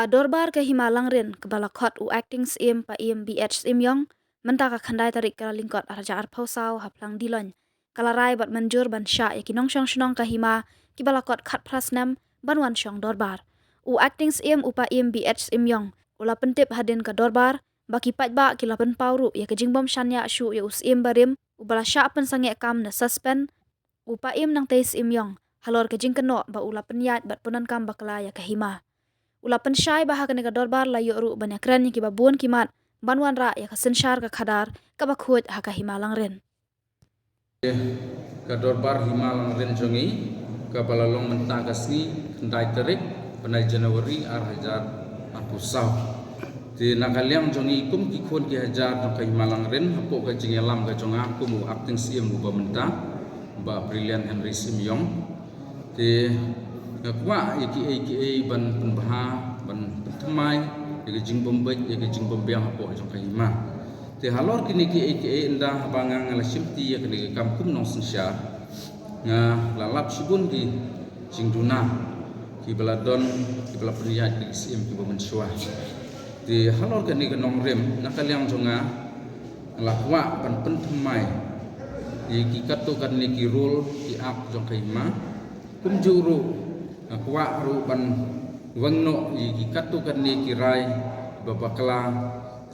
Dorbar ke Himalang rin ke balakot u acting sim pa im BH sim yong menta ka khandai tarik kala lingkot arja arpau sau haplang dilon kala rai bat manjur ban sha ya kinong shong shnong ka hima ki balakot khat prasnam banwan shong Dorbar u acting sim upa im BH sim yong ula pentip hadin ka Dorbar baki pat ba ki lapan pauru ya ke jingbom shanya shu ya usim barim u bala sha pen sange kam na suspend upa im nang tais im yong halor ke jingkeno ba ula penyat bat punan kam bakla ya ke hima ula pensyai bahag ni ka Dorbar la ru banyak keren ki babun kimat banwan ra ya kasensyar ka khadar ka bakhut ha ka Himalang ren ka Dorbar Himalang ren jongi ka balalong menta kasni kendai terik penai Januari hajar apusau ti nakaliang jongi kum ki khon ki hajar ka Himalang ren hapo ka jingelam ka jonga kum acting sim ba menta ba Brilliant Henry Simyong ti kwa iki ban penbaha ban pentemai iki jing bombek iki jing bombiang hapo jong kahima te halor kini ki indah bangang la simti ya kini kampung nong sensya nga lalap subun ki jing duna ki baladon ki bala priat ki sim ki bomensua te halor kini nong rem nakaliang jonga la kwa ban pentemai iki kato kan ni ki rule ki ap jong kahima kum juru kwa ruban wangno i katukan ni kirai babakla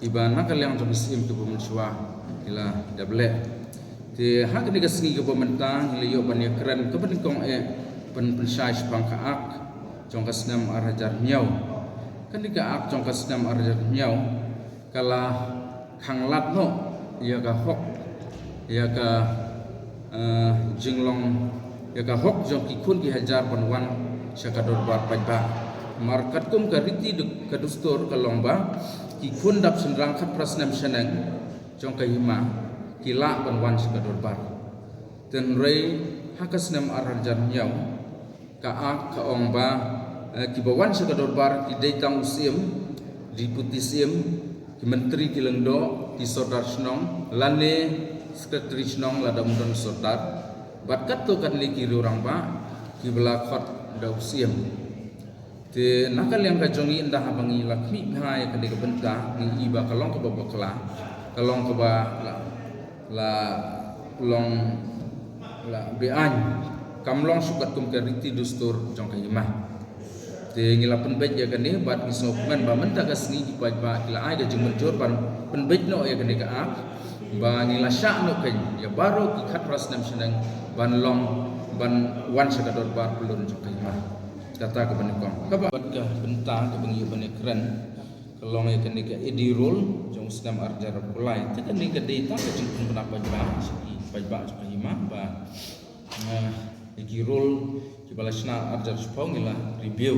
ibana kalyang jomisim tu bumswa ila dable ti hak ni kasngi ke pemerintah liyo banyak keren kepeningkong pen pensai pangkaak jongkasnam arajar nyau kan dikaak jongkasnam arajar nyau kala khanglatno ya ka hok ya ka jinglong ya ka hok jong kikun ki hajar panwan syaka Dorbar pajba markat kum ka riti ka dustur ka lomba ki kundap sendrang khat prasnam seneng jong ka hima kila banwan syaka Dorbar ten rei hakasnam arjar nyau ka ak ka ongba ki bawan syaka Dorbar ki deitang usim deputi sim ki menteri ki lengdo ki sodar snong lane sekretari snong lada mundon sodar batkat to kan li ki rurang ba ki belakot da usiam te nakal yang kajongi indah abangi lakmi bhai kali ke benta ni iba kalong ke babakla kalong ke ba la long la bean kamlong sukat kum ke riti dustur jong ka himah te ngila penbet ya kani bat misopungan ba menta kasni ki ba kila ai ga jumur ban penbet no ya kani ka ak ba ngila sya no kan ya baro ki khat rasnam senang ban long ban wan syaka Dorbar pelun jong ka himah kata ke benikong ka bat ka benta ke bengi benikren kelong ya kani ka edi rule jong sedam arjar pulai te kani ka data ka jingkun penapa jba siki pajba jong ka himah ba edi rule ki balasna arjar spong ngila review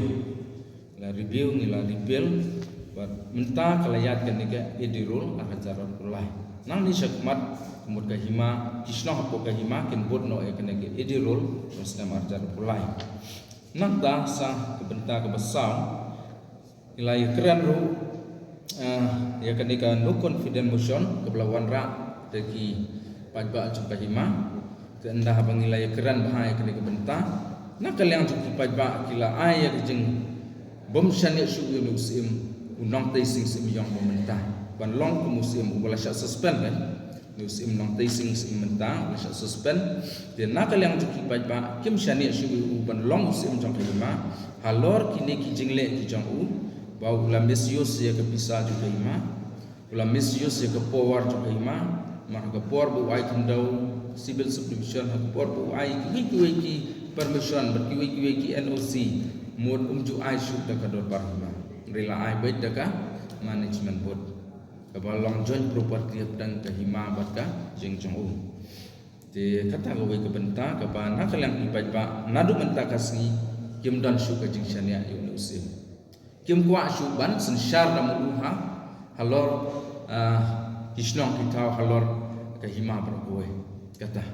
ngila reveal bat menta kalayat kani ka edi rule arjar pulai nang ni sakmat kumut ka hima kisno hapo ka hima kin bodno e kene ke edi role muslim arjar pulai nak da sa kebenta ke besar ilai keren ru ya kene ka no confident motion ke belawan ra deki pajba jumpa hima ke endah abang ilai keren bahai kene ke benta nak kaliang jumpa pajba kila ai ya jeng bom syane su muslim unang tai sing sim yang pemerintah ban long ke musim ubala syak suspend kan musim nang tasing sim mentang syak suspend dan nakal yang cuki pajba kim syani syu ban long musim jong kelima halor kini ki jingle ki jong u bau la misius ya ke bisa juga ima ula misius ya ke power jong kelima mar ke power bu ai kendau civil subdivision ke power bu ai ki permission ber ki NOC mod umju ai syu da ka Dorbar ma rela ai baik da ka management board kabalong joint property dan kahima batka jeng jong te kata gawe ke benta ka bana kalang ipat ba nadu menta kasni kim dan shu ka jing syania yu usim kim kwa shu ban sensyar da muha halor kisnong kitau halor kahima bergoe kata